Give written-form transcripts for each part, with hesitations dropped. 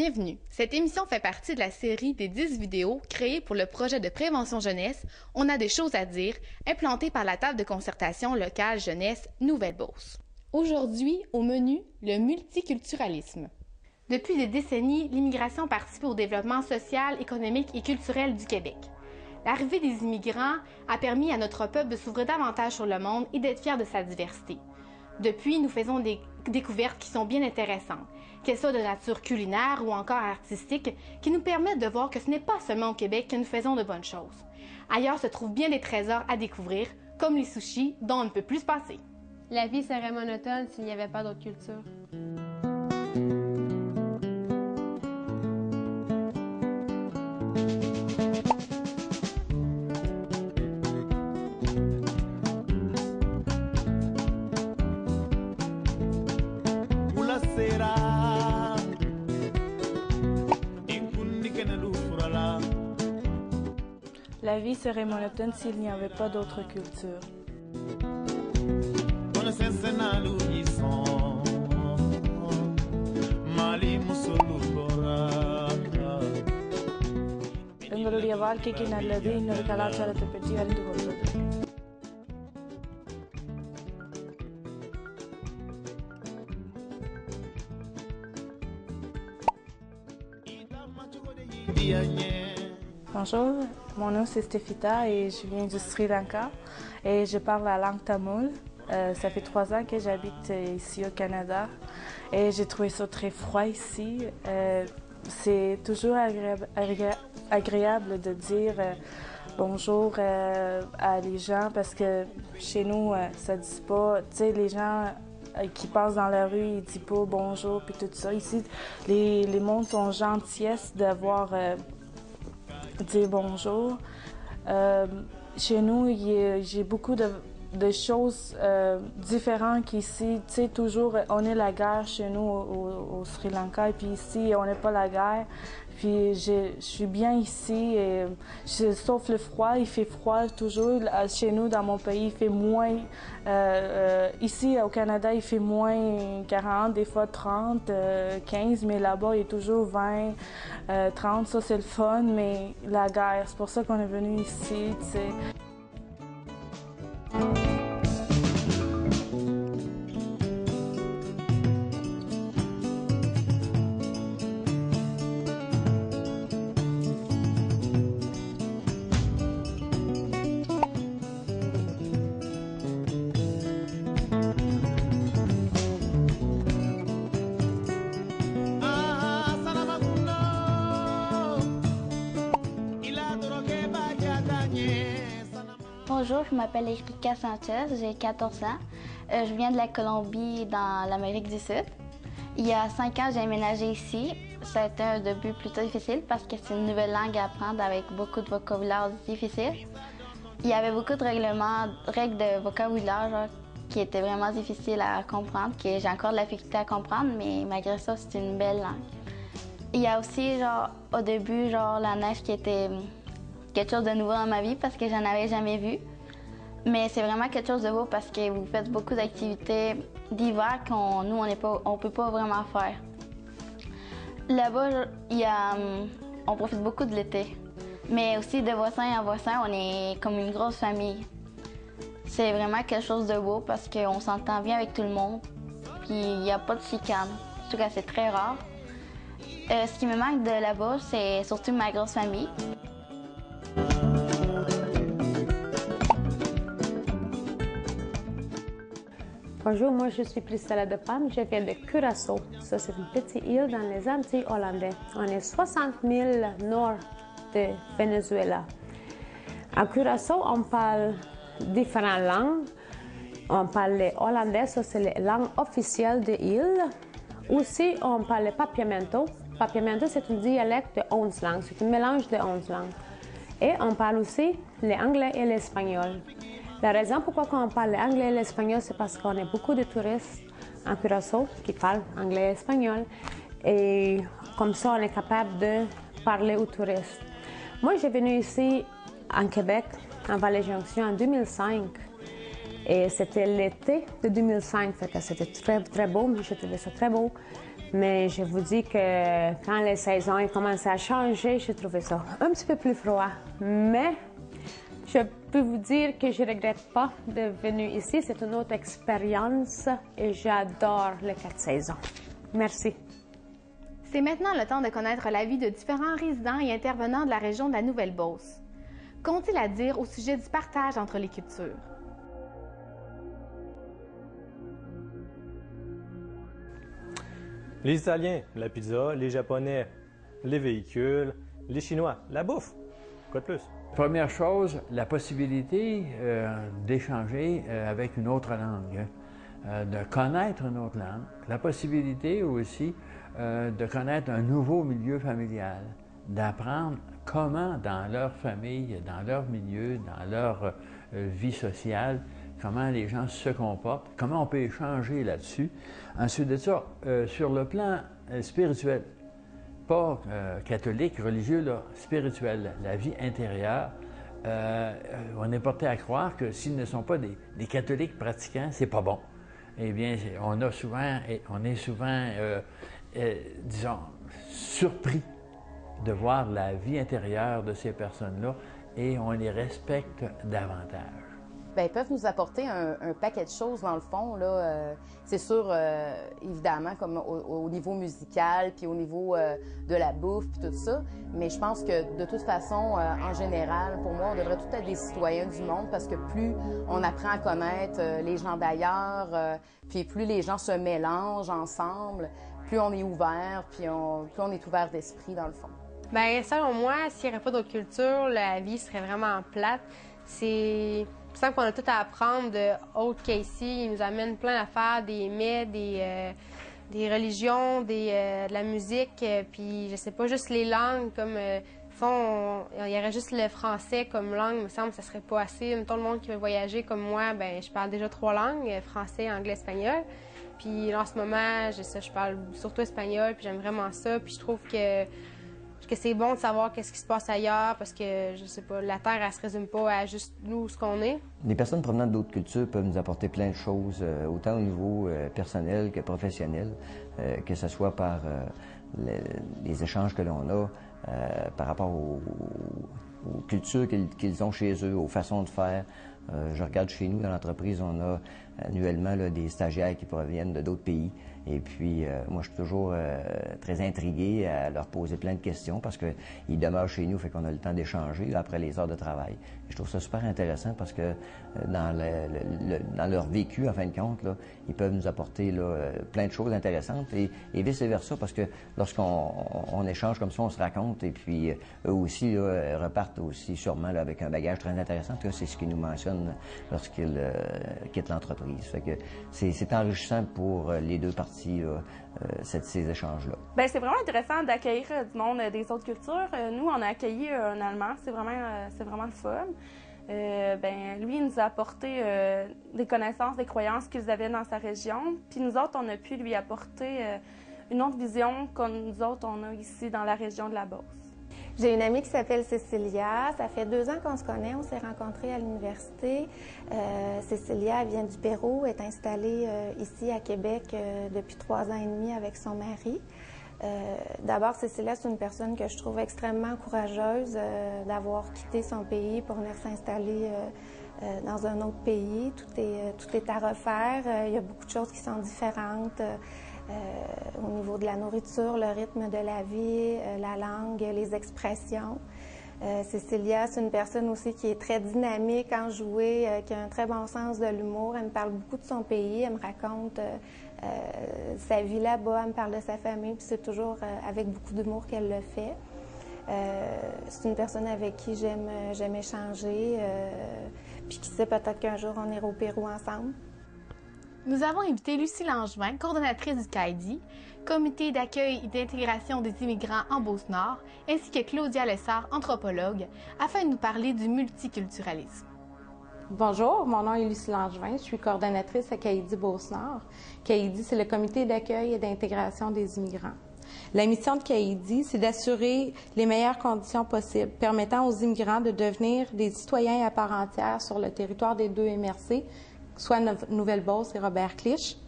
Bienvenue. Cette émission fait partie de la série des 10 vidéos créées pour le projet de prévention jeunesse On a des choses à dire, implanté par la table de concertation locale jeunesse Nouvelle-Beauce. Aujourd'hui, au menu, le multiculturalisme. Depuis des décennies, l'immigration participe au développement social, économique et culturel du Québec. L'arrivée des immigrants a permis à notre peuple de s'ouvrir davantage sur le monde et d'être fier de sa diversité. Depuis, nous faisons des découvertes qui sont bien intéressantes, qu'elles soient de nature culinaire ou encore artistique, qui nous permettent de voir que ce n'est pas seulement au Québec que nous faisons de bonnes choses. Ailleurs se trouvent bien des trésors à découvrir, comme les sushis dont on ne peut plus se passer. La vie serait monotone s'il n'y avait pas d'autres cultures. La vie serait monotone s'il n'y avait pas d'autres cultures. எங்களுடைய வாழ்க்கைக்கு நல்லது இன்னொரு கலாச்சாரத்தை பற்றி அறிந்து கொள்வது. Bonjour, mon nom c'est Stefita et je viens du Sri Lanka et je parle la langue tamoul. Ça fait 3 ans que j'habite ici au Canada et j'ai trouvé ça très froid ici. C'est toujours agréable de dire bonjour à les gens parce que chez nous, ça ne dit pas, tu sais, les gens qui passent dans la rue, ils ne disent pas bonjour puis tout ça. Ici, les mondes sont gentillesses d'avoir dire bonjour. Chez nous, j'ai beaucoup de choses différentes qu'ici. Tu sais, toujours, on est la guerre chez nous au Sri Lanka, et puis ici, on n'est pas la guerre. Puis je suis bien ici, et sauf le froid, il fait froid toujours. Chez nous, dans mon pays, il fait moins. Ici, au Canada, il fait moins 40, des fois 30, 15, mais là-bas, il est toujours 20, 30. Ça, c'est le fun, mais la guerre, c'est pour ça qu'on est venu ici, tu sais. Bonjour, je m'appelle Erika Sanchez, j'ai 14 ans. Je viens de la Colombie, dans l'Amérique du Sud. Il y a 5 ans, j'ai emménagé ici. Ça a été un début plutôt difficile parce que c'est une nouvelle langue à apprendre avec beaucoup de vocabulaire difficile. Il y avait beaucoup de règles de vocabulaire qui étaient vraiment difficiles à comprendre, que j'ai encore de la difficulté à comprendre, mais malgré ça, c'est une belle langue. Il y a aussi, au début, la neige qui était quelque chose de nouveau dans ma vie parce que j'en avais jamais vu. Mais c'est vraiment quelque chose de beau parce que vous faites beaucoup d'activités d'hiver qu'on nous, on peut pas vraiment faire. Là-bas, on profite beaucoup de l'été. Mais aussi de voisin en voisin, on est comme une grosse famille. C'est vraiment quelque chose de beau parce qu'on s'entend bien avec tout le monde. Puis il n'y a pas de chicane. En tout cas, c'est très rare. Ce qui me manque de là-bas, c'est surtout ma grosse famille. Bonjour, moi je suis Priscilla de Palme, je viens de Curaçao. Ça, c'est une petite île dans les Antilles hollandaises. On est 60 000 nord de Venezuela. À Curaçao, on parle différentes langues. On parle le hollandais, ça c'est la langue officielle de l'île. Aussi, on parle le papiamento. Papiamento, c'est un dialecte de 11 langues, c'est un mélange de 11 langues. Et on parle aussi l'anglais et l'espagnol. La raison pourquoi on parle l'anglais et l'espagnol, c'est parce qu'on a beaucoup de touristes en Curaçao qui parlent anglais et espagnol. Et comme ça, on est capable de parler aux touristes. Moi, j'ai venu ici en Québec, en Vallée-Jonction, en 2005. Et c'était l'été de 2005, fait que c'était très, très beau, mais j'ai trouvé ça très beau. Mais je vous dis que quand les saisons ont commencé à changer, j'ai trouvé ça un petit peu plus froid. Mais je peux vous dire que je ne regrette pas de venir ici. C'est une autre expérience et j'adore les 4 saisons. Merci. C'est maintenant le temps de connaître la vie de différents résidents et intervenants de la région de la Nouvelle-Beauce. Qu'ont-ils à dire au sujet du partage entre les cultures? Les Italiens, la pizza, les Japonais, les véhicules, les Chinois, la bouffe. Quoi de plus? Première chose, la possibilité d'échanger avec une autre langue, de connaître une autre langue, la possibilité aussi de connaître un nouveau milieu familial, d'apprendre comment dans leur famille, dans leur milieu, dans leur vie sociale, comment les gens se comportent, comment on peut échanger là-dessus. Ensuite de ça, sur le plan spirituel, pas catholique, religieux, là, spirituel, la vie intérieure, on est porté à croire que s'ils ne sont pas des catholiques pratiquants, c'est pas bon. Eh bien, on est souvent, disons, surpris de voir la vie intérieure de ces personnes-là et on les respecte davantage. Bien, ils peuvent nous apporter un paquet de choses, dans le fond. C'est sûr, évidemment, comme au niveau musical, puis au niveau de la bouffe, puis tout ça. Mais je pense que, de toute façon, en général, pour moi, on devrait tous être des citoyens du monde parce que plus on apprend à connaître les gens d'ailleurs, puis plus les gens se mélangent ensemble, plus on est ouvert, puis plus on est ouvert d'esprit, dans le fond. Bien, selon moi, s'il n'y aurait pas d'autres cultures, la vie serait vraiment plate. Il me semble qu'on a tout à apprendre de autres qu'ici. Ils nous amènent plein d'affaires, des mets, des religions, de la musique, puis je sais pas, juste les langues, comme il y aurait juste le français comme langue, il me semble que ça serait pas assez. Tout le monde qui veut voyager comme moi, ben je parle déjà 3 langues, français, anglais, espagnol. Puis là, en ce moment, je parle surtout espagnol, puis j'aime vraiment ça, puis je trouve que c'est bon de savoir qu'est-ce qui se passe ailleurs parce que, je sais pas, la Terre, elle se résume pas à juste nous, ce qu'on est. Les personnes provenant d'autres cultures peuvent nous apporter plein de choses, autant au niveau personnel que professionnel, que ce soit par les échanges que l'on a, par rapport aux cultures qu'ils ont chez eux, aux façons de faire. Je regarde chez nous, dans l'entreprise, on a annuellement là, des stagiaires qui proviennent de d'autres pays. Et puis, moi, je suis toujours très intrigué à leur poser plein de questions parce qu'ils demeurent chez nous, fait qu'on a le temps d'échanger après les heures de travail. Et je trouve ça super intéressant parce que dans leur vécu, en fin de compte, là, ils peuvent nous apporter là, plein de choses intéressantes et vice-versa parce que lorsqu'on échange comme ça, on se raconte et puis eux aussi là, repartent aussi sûrement là, avec un bagage très intéressant. C'est ce qu'ils nous mentionnent lorsqu'ils quittent l'entreprise. Fait que c'est enrichissant pour les deux parties. Ces échanges-là. Bien, c'est vraiment intéressant d'accueillir du monde des autres cultures. Nous, on a accueilli un Allemand, c'est vraiment le fun. Lui, il nous a apporté des connaissances, des croyances qu'ils avaient dans sa région. Puis nous autres, on a pu lui apporter une autre vision que nous autres, on a ici dans la région de la Beauce. J'ai une amie qui s'appelle Cécilia. Ça fait 2 ans qu'on se connaît. On s'est rencontrés à l'université. Cécilia vient du Pérou, est installée ici à Québec depuis 3 ans et demi avec son mari. D'abord, Cécilia, c'est une personne que je trouve extrêmement courageuse d'avoir quitté son pays pour venir s'installer dans un autre pays. Tout est à refaire. Il y a beaucoup de choses qui sont différentes. Au niveau de la nourriture, le rythme de la vie, la langue, les expressions. Cécilia, c'est une personne aussi qui est très dynamique, enjouée, qui a un très bon sens de l'humour. Elle me parle beaucoup de son pays, elle me raconte sa vie là-bas, elle me parle de sa famille, puis c'est toujours avec beaucoup d'humour qu'elle le fait. C'est une personne avec qui j'aime échanger, puis qui sait, peut-être qu'un jour on ira au Pérou ensemble. Nous avons invité Lucie Langevin, coordonnatrice du CAIDI, Comité d'accueil et d'intégration des immigrants en Beauce-Nord, ainsi que Claudia Lessard, anthropologue, afin de nous parler du multiculturalisme. Bonjour, mon nom est Lucie Langevin, je suis coordonnatrice à CAIDI Beauce-Nord. CAIDI, c'est le Comité d'accueil et d'intégration des immigrants. La mission de CAIDI, c'est d'assurer les meilleures conditions possibles, permettant aux immigrants de devenir des citoyens à part entière sur le territoire des 2 MRC, soit Nouvelle-Beauce et Robert-Clich.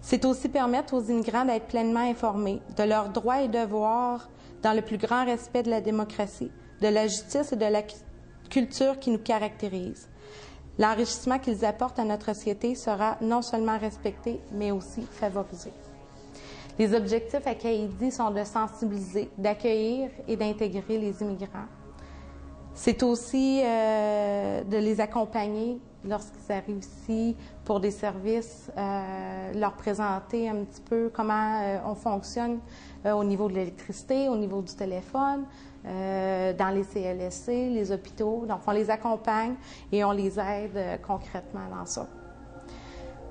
C'est aussi permettre aux immigrants d'être pleinement informés de leurs droits et devoirs dans le plus grand respect de la démocratie, de la justice et de la culture qui nous caractérise. L'enrichissement qu'ils apportent à notre société sera non seulement respecté, mais aussi favorisé. Les objectifs à Kaidi sont de sensibiliser, d'accueillir et d'intégrer les immigrants. C'est aussi de les accompagner lorsqu'ils arrivent ici pour des services, leur présenter un petit peu comment on fonctionne au niveau de l'électricité, au niveau du téléphone, dans les CLSC, les hôpitaux. Donc, on les accompagne et on les aide concrètement dans ça.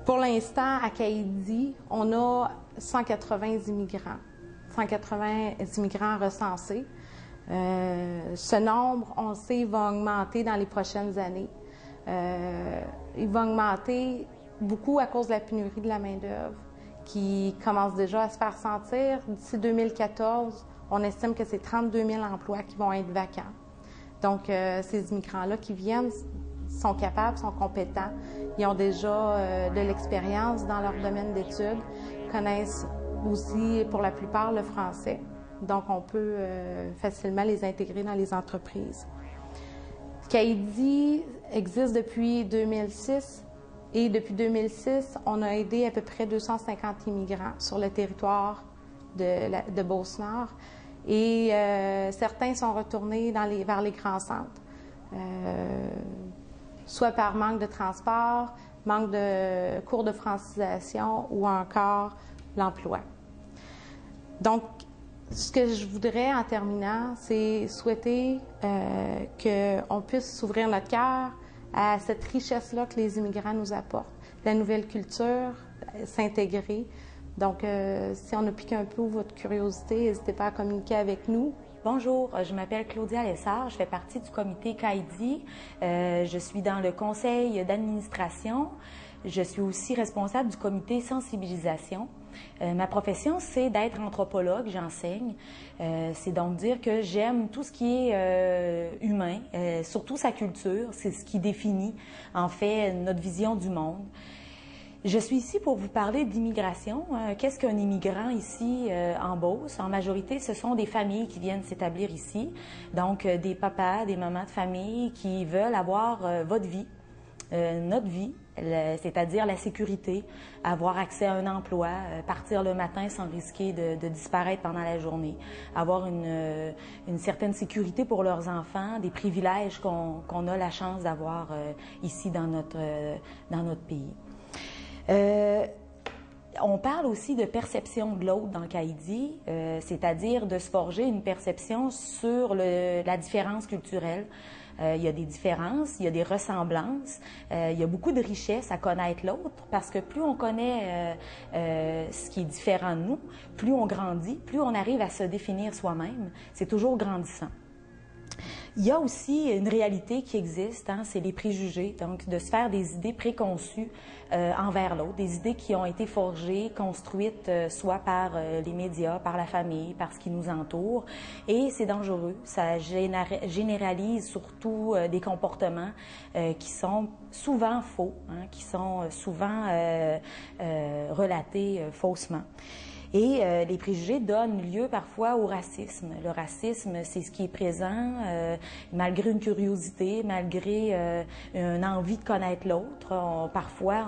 Pour l'instant, à Kaidi, on a 180 immigrants, 180 immigrants recensés. Ce nombre, on sait, va augmenter dans les prochaines années. Il va augmenter beaucoup à cause de la pénurie de la main-d'œuvre qui commence déjà à se faire sentir. D'ici 2014, on estime que c'est 32 000 emplois qui vont être vacants. Donc, ces immigrants-là qui viennent sont capables, sont compétents. Ils ont déjà de l'expérience dans leur domaine d'études, connaissent aussi, pour la plupart, le français. Donc, on peut facilement les intégrer dans les entreprises. Kaidi existe depuis 2006 et depuis 2006, on a aidé à peu près 250 immigrants sur le territoire de Beauce-Nord et certains sont retournés vers les grands centres, soit par manque de transport, manque de cours de francisation ou encore l'emploi. Donc, ce que je voudrais en terminant, c'est souhaiter qu'on puisse s'ouvrir notre cœur à cette richesse-là que les immigrants nous apportent, la nouvelle culture, s'intégrer. Donc, si on a piqué un peu votre curiosité, n'hésitez pas à communiquer avec nous. Bonjour, je m'appelle Claudia Lessard, je fais partie du comité Kaidi. Je suis dans le conseil d'administration. Je suis aussi responsable du comité sensibilisation. Ma profession, c'est d'être anthropologue, j'enseigne. C'est donc dire que j'aime tout ce qui est humain, surtout sa culture. C'est ce qui définit, en fait, notre vision du monde. Je suis ici pour vous parler d'immigration. Qu'est-ce qu'un immigrant ici en Beauce? En majorité, ce sont des familles qui viennent s'établir ici. Donc, des papas, des mamans de famille qui veulent avoir votre vie, notre vie, c'est-à-dire la sécurité, avoir accès à un emploi, partir le matin sans risquer de disparaître pendant la journée, avoir une certaine sécurité pour leurs enfants, des privilèges qu'on a la chance d'avoir ici dans notre pays. On parle aussi de perception de l'autre dans le Kaidi, c'est-à-dire de se forger une perception sur la différence culturelle. Il y a des différences, il y a des ressemblances, il y a beaucoup de richesse à connaître l'autre parce que plus on connaît ce qui est différent de nous, plus on grandit, plus on arrive à se définir soi-même. C'est toujours grandissant. Il y a aussi une réalité qui existe, hein, c'est les préjugés, donc de se faire des idées préconçues envers l'autre, des idées qui ont été forgées, construites soit par les médias, par la famille, par ce qui nous entoure, et c'est dangereux. Ça généralise surtout des comportements qui sont souvent faux, hein, qui sont souvent relatés faussement. Et les préjugés donnent lieu parfois au racisme. Le racisme, c'est ce qui est présent malgré une curiosité, malgré une envie de connaître l'autre. Parfois,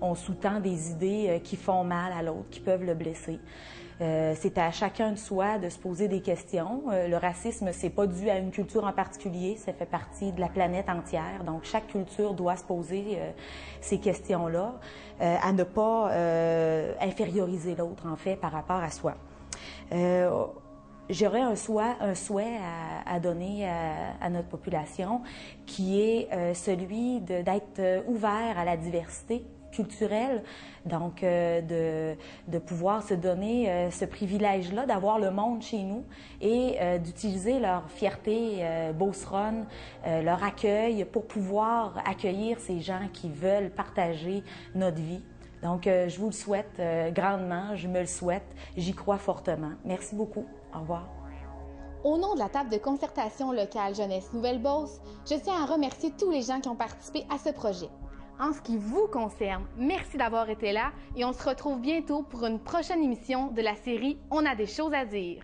on sous-tend des idées qui font mal à l'autre, qui peuvent le blesser. C'est à chacun de soi de se poser des questions. Le racisme, c'est pas dû à une culture en particulier, ça fait partie de la planète entière. Donc, chaque culture doit se poser ces questions-là, à ne pas inférioriser l'autre, en fait, par rapport à soi. J'aurais un souhait à donner à notre population, qui est celui d'être ouvert à la diversité culturelle, donc de pouvoir se donner ce privilège-là, d'avoir le monde chez nous et d'utiliser leur fierté beauceronne, leur accueil pour pouvoir accueillir ces gens qui veulent partager notre vie. Donc, je vous le souhaite grandement, je me le souhaite, j'y crois fortement. Merci beaucoup. Au revoir. Au nom de la table de concertation locale Jeunesse Nouvelle-Beauce, je tiens à remercier tous les gens qui ont participé à ce projet. en ce qui vous concerne. Merci d'avoir été là et on se retrouve bientôt pour une prochaine émission de la série On a des choses à dire.